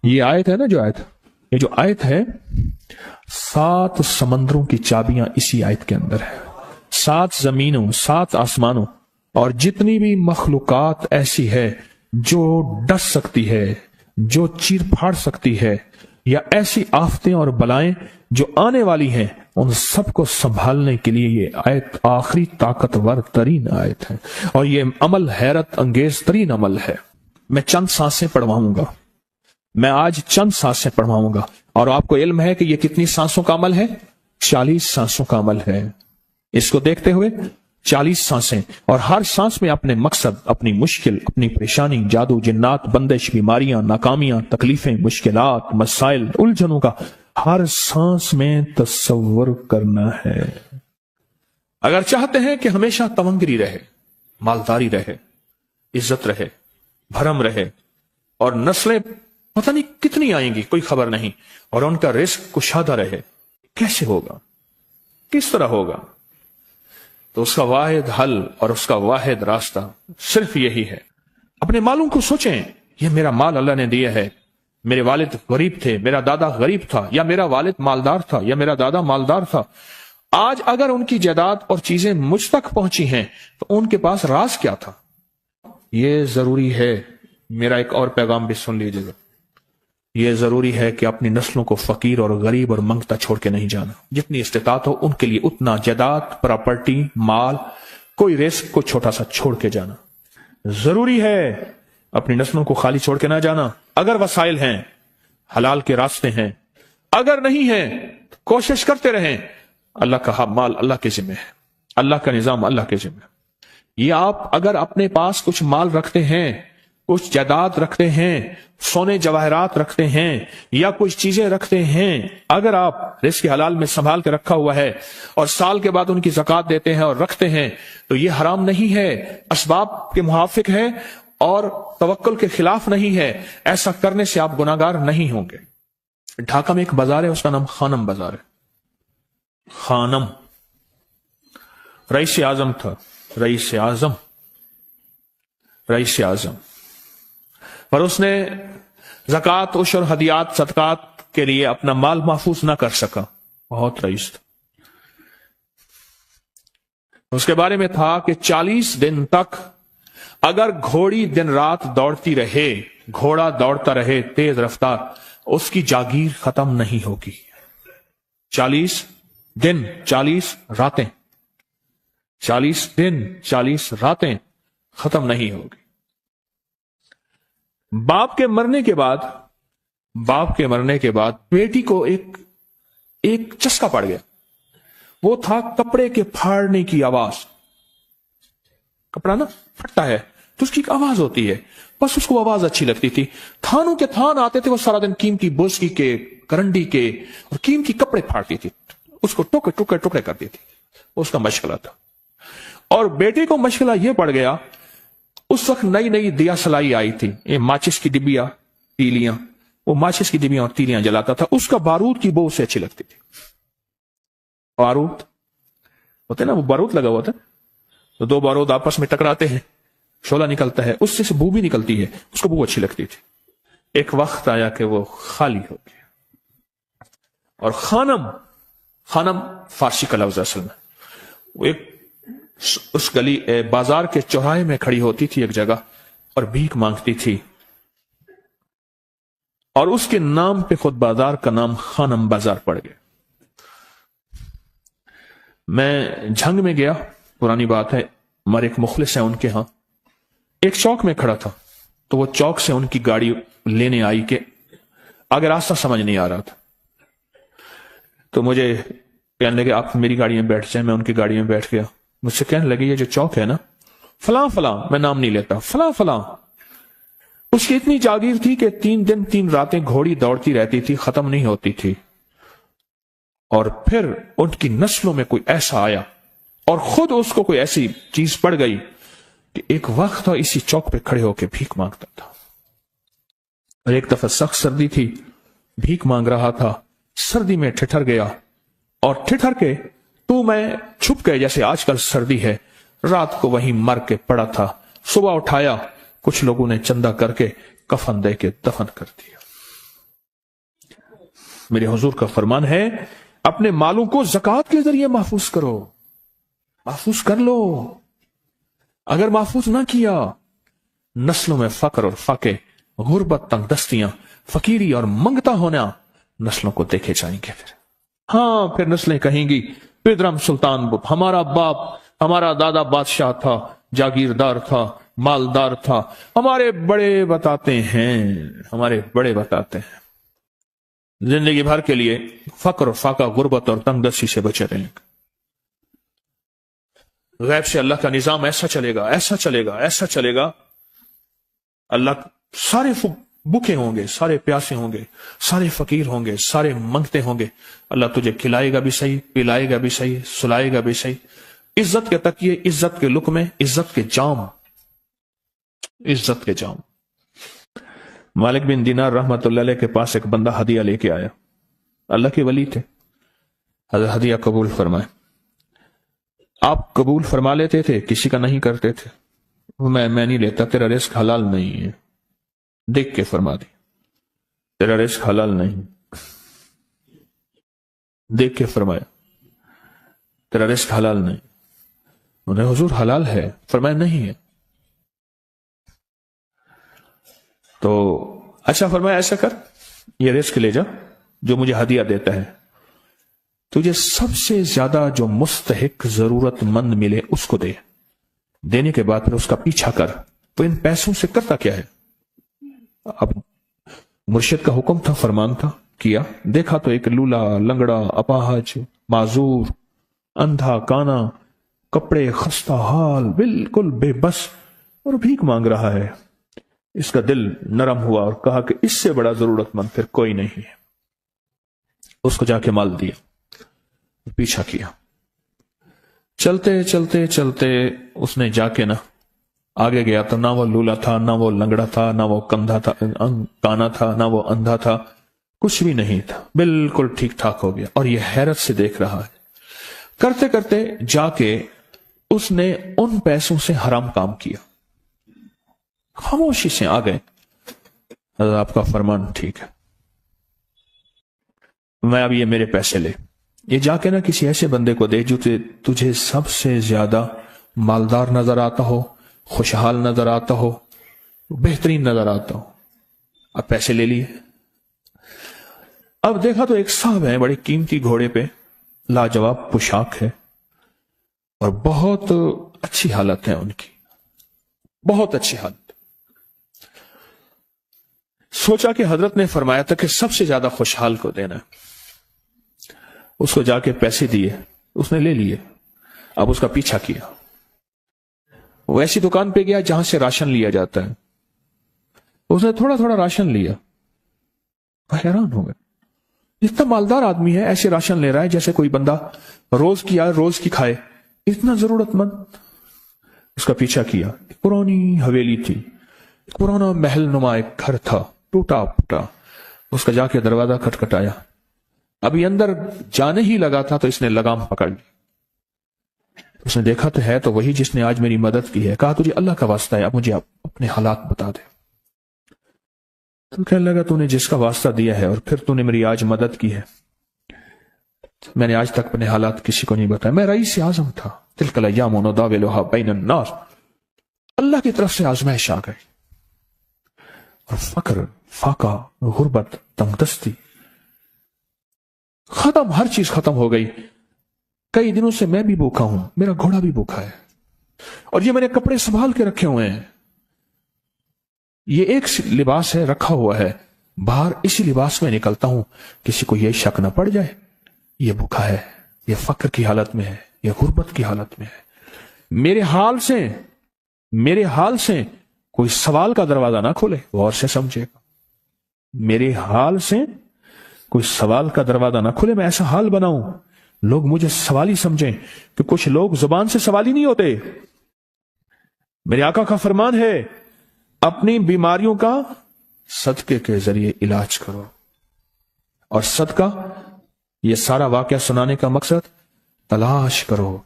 یہ آیت ہے نا، یہ جو آیت ہے، 7 سمندروں کی چابیاں اسی آیت کے اندر ہے. 7 زمینوں، 7 آسمانوں اور جتنی بھی مخلوقات ایسی ہے جو ڈس سکتی ہے، جو چیر پھاڑ سکتی ہے، یا ایسی آفتیں اور بلائیں جو آنے والی ہیں، ان سب کو سنبھالنے کے لیے یہ آیت آخری طاقتور ترین آیت ہے. اور یہ عمل حیرت انگیز ترین عمل ہے. میں چند سانسیں پڑھواؤں گا، میں آج چند سانسیں پڑھواؤں گا، اور آپ کو علم ہے کہ یہ کتنی سانسوں کا عمل ہے؟ 40 سانسوں کا عمل ہے. اس کو دیکھتے ہوئے 40 سانسیں، اور ہر سانس میں اپنے مقصد، اپنی مشکل، اپنی پریشانی، جادو، جنات، بندش، بیماریاں، ناکامیاں، تکلیفیں، مشکلات، مسائل، الجھنوں کا ہر سانس میں تصور کرنا ہے. اگر چاہتے ہیں کہ ہمیشہ تونگری رہے، مالداری رہے، عزت رہے، بھرم رہے، اور نسلیں پتہ نہیں کتنی آئیں گی کوئی خبر نہیں، اور ان کا رزق کشادہ رہے، کیسے ہوگا؟ کس طرح ہوگا؟ تو اس کا واحد حل اور اس کا واحد راستہ صرف یہی ہے. اپنے مالوں کو سوچیں، یہ میرا مال اللہ نے دیا ہے. میرے والد غریب تھے، میرا دادا غریب تھا، یا میرا والد مالدار تھا، یا میرا دادا مالدار تھا. آج اگر ان کی جائیداد اور چیزیں مجھ تک پہنچی ہیں تو ان کے پاس راز کیا تھا؟ یہ ضروری ہے. میرا ایک اور پیغام بھی سن لیجیے گا. یہ ضروری ہے کہ اپنی نسلوں کو فقیر اور غریب اور منگتا چھوڑ کے نہیں جانا. جتنی استطاعت ہو ان کے لیے اتنا جائیداد، پراپرٹی، مال، کوئی رزق کو چھوٹا سا چھوڑ کے جانا ضروری ہے. اپنی نسلوں کو خالی چھوڑ کے نہ جانا. اگر وسائل ہیں، حلال کے راستے ہیں، اگر نہیں ہیں تو کوشش کرتے رہیں. اللہ کا مال اللہ کے ذمہ ہے، اللہ کا نظام اللہ کے ذمہ ہے. یہ آپ اگر اپنے پاس کچھ مال رکھتے ہیں، کچھ جائیداد رکھتے ہیں، سونے جواہرات رکھتے ہیں، یا کچھ چیزیں رکھتے ہیں، اگر آپ رزق حلال میں سنبھال کے رکھا ہوا ہے اور سال کے بعد ان کی زکوٰۃ دیتے ہیں اور رکھتے ہیں، تو یہ حرام نہیں ہے، اسباب کے موافق ہے اور توکل کے خلاف نہیں ہے. ایسا کرنے سے آپ گناہگار نہیں ہوں گے. ڈھاکہ میں ایک بازار ہے، اس کا نام خانم بازار ہے. خانم رئیس اعظم تھا، رئیس اعظم، پر اس نے زکوٰۃ، عشر، ہدیات، صدقات کے لیے اپنا مال محفوظ نہ کر سکا. بہت رئیس تھا. اس کے بارے میں تھا کہ 40 دن تک اگر گھوڑی دن رات دوڑتی رہے، گھوڑا دوڑتا رہے تیز رفتار، اس کی جاگیر ختم نہیں ہوگی. 40 دن 40 راتیں، 40 دن 40 راتیں ختم نہیں ہوگی. باپ کے مرنے کے بعد بیٹی کو ایک چسکا پڑ گیا. وہ تھا کپڑے کے پھاڑنے کی آواز. کپڑا نا پھٹتا ہے تو اس کی ایک آواز ہوتی ہے، بس اس کو آواز اچھی لگتی تھی. تھانوں کے تھان آتے تھے، وہ سارا دن قیمتی بوسکی کے، کرنڈی کے اور قیمتی کپڑے پھاڑتی تھی، اس کو ٹکڑے کرتی تھی. اس کا مشغلہ تھا. اور بیٹے کو مشغلہ یہ پڑ گیا، اس وقت نئی دیا سلائی آئی تھی، یہ ماچس کی ڈبیاں، تیلیاں، وہ ماچس کی ڈبیاں اور تیلیاں جلاتا تھا. اس کا بارود کی بو اسے اچھی لگتی تھی. بارود ہوتے نا، وہ بارود لگا ہوا تھا، تو 2 بارود آپس میں ٹکراتے ہیں، شعلہ نکلتا ہے، اس سے بو بھی نکلتی ہے، اس کو بو اچھی لگتی تھی. ایک وقت آیا کہ وہ خالی ہو گیا. اور خانم فارسی کا لفظ اصل میں، وہ ایک اس گلی بازار کے چوراہے میں کھڑی ہوتی تھی ایک جگہ اور بھیک مانگتی تھی، اور اس کے نام پہ خود بازار کا نام خانم بازار پڑ گیا. میں جھنگ میں گیا، پرانی بات ہے، ہمارے ایک مخلص ہیں ان کے ہاں، ایک چوک میں کھڑا تھا. تو وہ چوک سے ان کی گاڑی لینے آئی کہ آگے راستہ سمجھ نہیں آ رہا تھا. تو مجھے کہنے لگے آپ میری گاڑی میں بیٹھ جائیں. میں ان کی گاڑی میں بیٹھ گیا. مجھ سے کہنے لگے یہ جو چوک ہے نا، فلاں فلاں، میں نام نہیں لیتا، فلاں فلاں، اس کی اتنی جاگیر تھی کہ 3 دن 3 راتیں گھوڑی دوڑتی رہتی تھی، ختم نہیں ہوتی تھی. اور پھر ان کی نسلوں میں کوئی ایسا آیا اور خود اس کو کوئی ایسی چیز پڑ گئی کہ ایک وقت اسی چوک پہ کھڑے ہو کے بھیک مانگتا تھا. اور ایک دفعہ سخت سردی تھی، بھیک مانگ رہا تھا، سردی میں ٹھٹر گیا، اور ٹھٹر کے تو میں چھپ گئے جیسے آج کل سردی ہے. رات کو وہیں مر کے پڑا تھا. صبح اٹھایا، کچھ لوگوں نے چندہ کر کے کفن دے کے دفن کر دیا. میرے حضور کا فرمان ہے اپنے مالوں کو زکات کے ذریعے محفوظ کرو، محفوظ کر لو۔ اگر محفوظ نہ کیا، نسلوں میں فقر اور فاقے، غربت، تنگ دستیاں، فقیری اور منگتا ہونا نسلوں کو دیکھے جائیں گے۔ پھر نسلیں کہیں گی پیدرم سلطان بت، ہمارا باپ، ہمارا دادا بادشاہ تھا، جاگیردار تھا، مالدار تھا، ہمارے بڑے بتاتے ہیں زندگی بھر کے لیے فقر اور فاقہ، غربت اور تنگ دستی سے بچے رہیں گے۔ غیب سے اللہ کا نظام ایسا چلے گا، ایسا چلے گا، ایسا چلے گا، اللہ سارے بھوکے ہوں گے، سارے پیاسے ہوں گے، سارے فقیر ہوں گے، سارے منگتے ہوں گے، اللہ تجھے کھلائے گا بھی صحیح، پلائے گا بھی صحیح، سلائے گا بھی صحیح۔ عزت کے تکیے، عزت کے لقمے، عزت کے جام، عزت کے جام۔ مالک بن دینار رحمت اللہ علیہ کے پاس ایک بندہ ہدیہ لے کے آیا، اللہ کے ولی تھے، حضرت ہدیہ قبول فرمائے۔ آپ قبول فرما لیتے تھے، کسی کا نہیں کرتے تھے۔ میں نہیں لیتا، تیرا رزق حلال نہیں ہے، دیکھ کے فرما دی، تیرا رزق حلال نہیں، دیکھ کے فرمایا تیرا رزق حلال نہیں۔ انہیں حضور حلال ہے، فرمایا نہیں ہے۔ تو اچھا فرمایا ایسا کر، یہ رزق لے جا جو مجھے ہدیہ دیتا ہے، تجھے سب سے زیادہ جو مستحق ضرورت مند ملے اس کو دے، دینے کے بعد پھر اس کا پیچھا کر۔ تو ان پیسوں سے کرتا کیا ہے؟ اب مرشد کا حکم تھا، فرمان تھا، کیا، دیکھا تو ایک لولا، لنگڑا، اپاہج، معذور، اندھا، کانا، کپڑے خستہ حال، بالکل بے بس اور بھیک مانگ رہا ہے۔ اس کا دل نرم ہوا اور کہا کہ اس سے بڑا ضرورت مند پھر کوئی نہیں ہے۔ اس کو جا کے مال دیا، پیچھا کیا، چلتے چلتے چلتے اس نے جا کے آگے گیا تو نہ وہ لولا تھا، نہ وہ لنگڑا تھا، نہ وہ کندھا تھا، کانا تھا، نہ وہ اندھا تھا، کچھ بھی نہیں تھا، بالکل ٹھیک ٹھاک ہو گیا۔ اور یہ حیرت سے دیکھ رہا ہے۔ کرتے کرتے جا کے اس نے ان پیسوں سے حرام کام کیا، خاموشی سے آ گئے، حضرت آپ کا فرمان ٹھیک ہے، میں اب یہ میرے پیسے لے، یہ جا کے کسی ایسے بندے کو دے جو تجھے سب سے زیادہ مالدار نظر آتا ہو، خوشحال نظر آتا ہو، بہترین نظر آتا ہو۔ اب پیسے لے لیے۔ اب دیکھا تو ایک صاحب ہیں، بڑے قیمتی گھوڑے پہ، لاجواب پوشاک ہے اور بہت اچھی حالت ہے ان کی، بہت اچھی حالت۔ سوچا کہ حضرت نے فرمایا تھا کہ سب سے زیادہ خوشحال کو دینا ہے۔ اس کو جا کے پیسے دیے، اس نے لے لیے۔ اب اس کا پیچھا کیا، وہ ایسی دکان پہ گیا جہاں سے راشن لیا جاتا ہے، اس نے تھوڑا تھوڑا راشن لیا، حیران ہو گئے، اتنا مالدار آدمی ہے، ایسے راشن لے رہا ہے جیسے کوئی بندہ روز کی آئے روز کی کھائے، اتنا ضرورت مند۔ اس کا پیچھا کیا، ایک پرانی حویلی تھی، ایک پرانا محل نما ایک گھر تھا، ٹوٹا پھوٹا۔ اس کا جا کے دروازہ کھٹکھٹایا، ابھی اندر جانے ہی لگا تھا تو اس نے لگام پکڑ لی۔ اس نے دیکھا تو ہے تو وہی جس نے آج میری مدد کی ہے، کہا تجھے اللہ کا واسطہ ہے، اب مجھے اپنے حالات بتا دے۔ تو کہنے لگا تو نے جس کا واسطہ دیا ہے اور پھر تو نے میری آج مدد کی ہے، میں نے آج تک اپنے حالات کسی کو نہیں بتایا، میں رئیس اعظم تھا، تلک الایام نداولها بین الناس، اللہ کی طرف سے آزمائش آ گئی اور فقر، فاقہ، غربت، تنگ دستی ختم، ہر چیز ختم ہو گئی۔ کئی دنوں سے میں بھی بھوکا ہوں، میرا گھوڑا بھی بھوکا ہے، اور یہ میں نے کپڑے سنبھال کے رکھے ہوئے ہیں، یہ ایک لباس ہے رکھا ہوا ہے، باہر اسی لباس میں نکلتا ہوں، کسی کو یہ شک نہ پڑ جائے یہ بھوکا ہے، یہ فقر کی حالت میں ہے، یہ غربت کی حالت میں ہے۔ میرے حال سے کوئی سوال کا دروازہ نہ کھولے، غور سے سمجھے گا، میرے حال سے کوئی سوال کا دروازہ نہ کھولے، میں ایسا حال بناؤں لوگ مجھے سوالی سمجھیں، کہ کچھ لوگ زبان سے سوالی نہیں ہوتے۔ میرے آقا کا فرمان ہے اپنی بیماریوں کا صدقے کے ذریعے علاج کرو، اور صدقہ، یہ سارا واقعہ سنانے کا مقصد، تلاش کرو،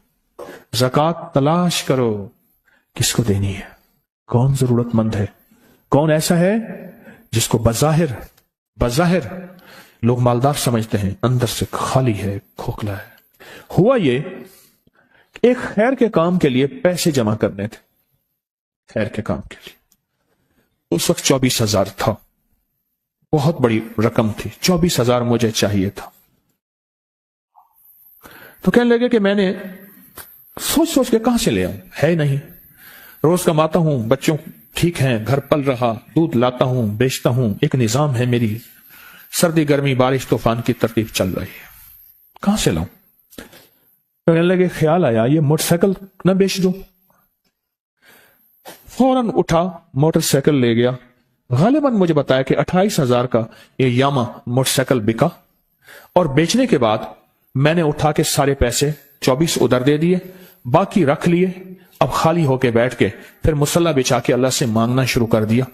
زکوٰۃ تلاش کرو، کس کو دینی ہے، کون ضرورت مند ہے، کون ایسا ہے جس کو بظاہر لوگ مالدار سمجھتے ہیں، اندر سے خالی ہے، کھوکھلا ہے۔ ہوا یہ، ایک خیر کے کام کے لیے پیسے جمع کرنے تھے، خیر کے کام کے لیے اس وقت 24,000 تھا، بہت بڑی رقم تھی، 24,000 مجھے چاہیے تھا۔ تو کہنے لگے کہ میں نے سوچ کے کہاں سے لے آؤں، ہے نہیں، روز کماتا ہوں، بچوں ٹھیک ہیں، گھر پل رہا، دودھ لاتا ہوں، بیچتا ہوں، ایک نظام ہے، میری سردی گرمی بارش طوفان کی ترتیب چل رہی ہے، کہاں سے لاؤں؟ کہنے لگے خیال آیا یہ موٹر سائیکل نہ بیچ دوں۔ فوراً اٹھا، موٹر سائیکل لے گیا، غالباً مجھے بتایا کہ 28,000 کا یہ یاما موٹر سائیکل بکا، اور بیچنے کے بعد میں نے اٹھا کے سارے پیسے 24 ادھر دے دیے، باقی رکھ لیے، اب خالی ہو کے بیٹھ کے پھر مصلی بچھا کے اللہ سے مانگنا شروع کر دیا،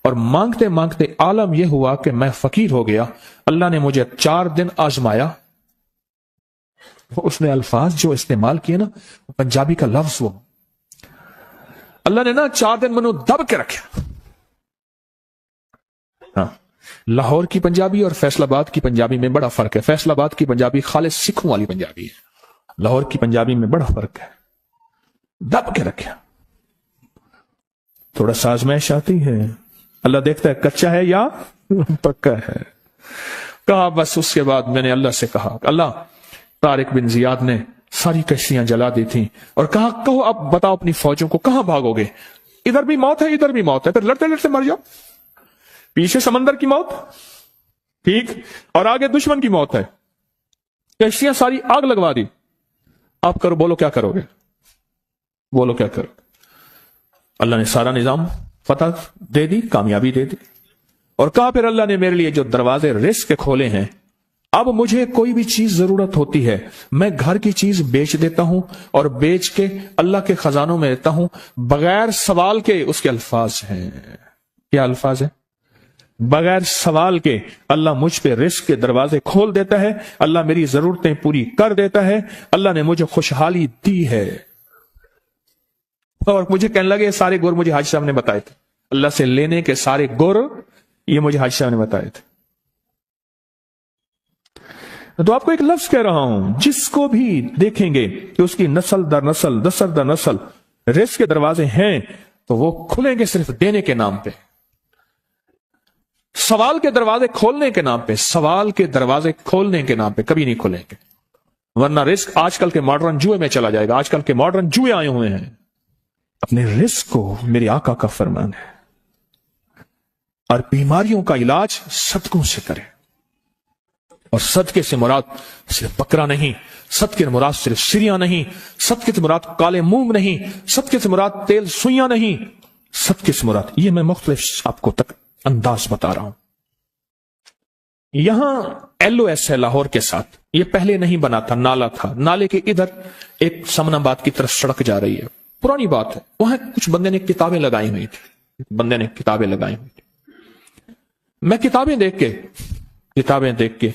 اور مانگتے مانگتے عالم یہ ہوا کہ میں فقیر ہو گیا۔ اللہ نے مجھے 4 دن آزمایا۔ اس نے الفاظ جو استعمال کیے نا، پنجابی کا لفظ، وہ اللہ نے نا 4 دن منو دب کے رکھا۔ ہاں، لاہور کی پنجابی اور فیصل آباد کی پنجابی میں بڑا فرق ہے۔ فیصل آباد کی پنجابی خالص سکھوں والی پنجابی ہے، لاہور کی پنجابی میں بڑا فرق ہے۔ دب کے رکھا، تھوڑا سا آزمائش آتی ہے، اللہ دیکھتا ہے کچا ہے یا پکا ہے۔ کہا بس، اس کے بعد میں نے اللہ سے کہا، اللہ طارق بن زیاد نے ساری کشتیاں جلا دی تھیں، اور کہا کہو اب بتاؤ اپنی فوجوں کو کہاں بھاگو گے، ادھر بھی موت ہے ادھر بھی موت ہے، پھر لڑتے لڑتے مر جاؤ، پیچھے سمندر کی موت ٹھیک، اور آگے دشمن کی موت ہے، کشتیاں ساری آگ لگوا دی، آپ کرو، بولو کیا کرو گے، بولو کیا کرو۔ اللہ نے سارا نظام فتح دے دی، کامیابی دے دی، اور کہا پھر اللہ نے میرے لیے جو دروازے رزق کے کھولے ہیں، اب مجھے کوئی بھی چیز ضرورت ہوتی ہے میں گھر کی چیز بیچ دیتا ہوں، اور بیچ کے اللہ کے خزانوں میں دیتا ہوں بغیر سوال کے۔ اس کے الفاظ ہیں، کیا الفاظ ہیں؟ بغیر سوال کے اللہ مجھ پہ رزق کے دروازے کھول دیتا ہے، اللہ میری ضرورتیں پوری کر دیتا ہے، اللہ نے مجھے خوشحالی دی ہے۔ اور مجھے کہنے لگے یہ سارے گر مجھے حاجی صاحب نے بتائے تھے، اللہ سے لینے کے سارے گر یہ مجھے حاجی صاحب نے بتائے تھے۔ تو آپ کو ایک لفظ کہہ رہا ہوں، جس کو بھی دیکھیں گے کہ اس کی نسل در نسل، نسل در نسل رزق کے دروازے ہیں، تو وہ کھلیں گے صرف دینے کے نام پہ، سوال کے دروازے کھولنے کے نام پہ، سوال کے دروازے کھولنے کے نام پہ کبھی نہیں کھلیں گے، ورنہ رزق آج کل کے ماڈرن جوئے میں چلا جائے گا۔ آج کل کے ماڈرن جوئے آئے ہوئے ہیں، اپنے رزق کو میرے آقا کا فرمان ہے، اور بیماریوں کا علاج صدقوں سے کریں، اور صدقے سے مراد صرف بکرا نہیں، صدقے سے مراد صرف سریاں نہیں، صدقے سے مراد کالے مونگ نہیں، صدقے سے مراد تیل سوئیاں نہیں، صدقے سے مراد یہ میں مختلف آپ کو تک انداز بتا رہا ہوں۔ یہاں ایل او ایس ہے لاہور کے ساتھ، یہ پہلے نہیں بنا تھا، نالا تھا، نالے کے ادھر ایک سمن آباد کی طرف سڑک جا رہی ہے، پرانی بات ہے، وہاں کچھ بندے نے کتابیں لگائی ہوئی تھی، بندے نے کتابیں لگائی ہوئی تھی، میں کتابیں دیکھ کے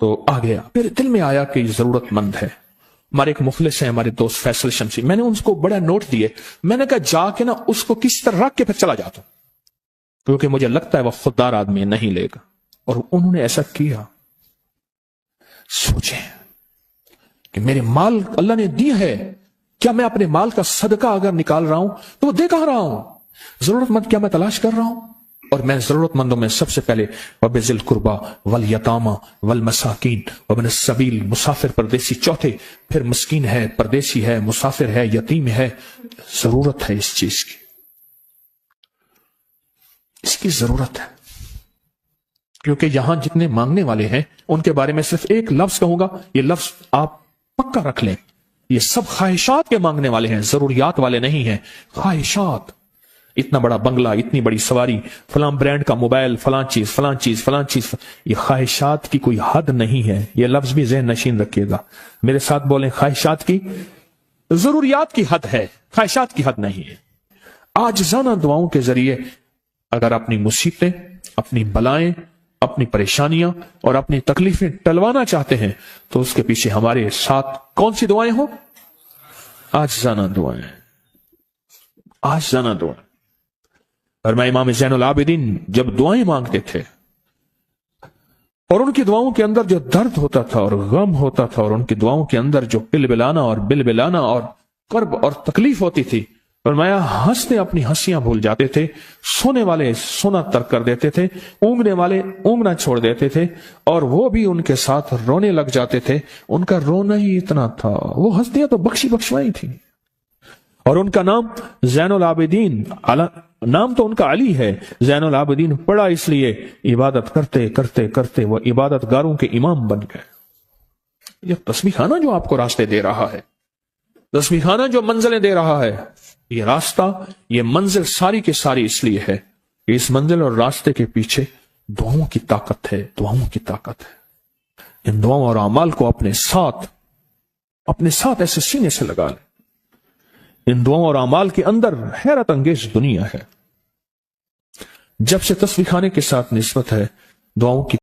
تو آ گیا، پھر دل میں آیا کہ یہ ضرورت مند ہے۔ ہمارے ایک مخلص ہیں، ہمارے دوست فیصل شمسی، میں نے ان کو بڑا نوٹ دیے، میں نے کہا جا کے نا اس کو کس طرح رکھ کے پھر چلا جاتا ہوں، کیونکہ مجھے لگتا ہے وہ خوددار آدمی نہیں لے گا، اور انہوں نے ایسا کیا۔ سوچیں کہ میرے مال اللہ نے دی ہے، کیا میں اپنے مال کا صدقہ اگر نکال رہا ہوں تو وہ دے کہاں رہا ہوں؟ ضرورت مند کیا میں تلاش کر رہا ہوں؟ اور میں ضرورت مندوں میں سب سے پہلے وَبِذِي الْقُرْبَى وَالْيَتَامَى وَالْمَسَاكِينَ وَابْنِ السَّبِيلِ، مسافر پردیسی چوتھے، پھر مسکین ہے، پردیسی ہے، مسافر ہے، یتیم ہے، ضرورت ہے اس چیز کی، اس کی ضرورت ہے، کیونکہ یہاں جتنے مانگنے والے ہیں ان کے بارے میں صرف ایک لفظ کہوں گا، یہ لفظ آپ پکا رکھ لیں، یہ سب خواہشات کے مانگنے والے ہیں، ضروریات والے نہیں ہیں، خواہشات۔ اتنا بڑا بنگلہ، اتنی بڑی سواری، فلاں برانڈ کا موبائل، فلاں چیز فلاں چیز فلاں چیز، یہ خواہشات کی کوئی حد نہیں ہے، یہ لفظ بھی ذہن نشین رکھیے گا، میرے ساتھ بولیں، خواہشات کی، ضروریات کی حد ہے، خواہشات کی حد نہیں ہے۔ عاجزانہ دعاؤں کے ذریعے اگر اپنی مصیبتیں، اپنی بلائیں، اپنی پریشانیاں اور اپنی تکلیفیں ٹلوانا چاہتے ہیں تو اس کے پیچھے ہمارے ساتھ کون سی دعائیں ہوں؟ عاجزانہ دعائیں، عاجزانہ دعائیں۔ اور میں امام زین العابدین جب دعائیں مانگتے تھے اور ان کی دعاؤں کے اندر جو درد ہوتا تھا اور غم ہوتا تھا، اور ان کی دعاؤں کے اندر جو پلبلانا اور بلبلانا اور کرب اور تکلیف ہوتی تھی، فرمایا ہنستے اپنی ہنسیاں بھول جاتے تھے، سونے والے سونا ترک کر دیتے تھے، اونگنے والے اونگنا چھوڑ دیتے تھے، اور وہ بھی ان کے ساتھ رونے لگ جاتے تھے۔ ان کا رونا ہی اتنا تھا، وہ ہستیاں تو بخشی بخشوائی تھی۔ اور ان کا نام زین العابدین، نام تو ان کا علی ہے، زین العابدین پڑا اس لیے عبادت کرتے کرتے کرتے وہ عبادت گاروں کے امام بن گئے۔ یہ تسبیح خانہ جو آپ کو راستے دے رہا ہے، تسبیح خانہ جو منزلیں دے رہا ہے، یہ راستہ، یہ منزل ساری کے ساری اس لیے ہے کہ اس منزل اور راستے کے پیچھے دعاؤں کی طاقت ہے، دعاؤں کی طاقت ہے۔ ان دعاؤں اور اعمال کو اپنے ساتھ ایسے سینے سے لگا لیں۔ ان دعاؤں اور اعمال کے اندر حیرت انگیز دنیا ہے۔ جب سے تسبیح خانے کے ساتھ نسبت ہے، دعاؤں کی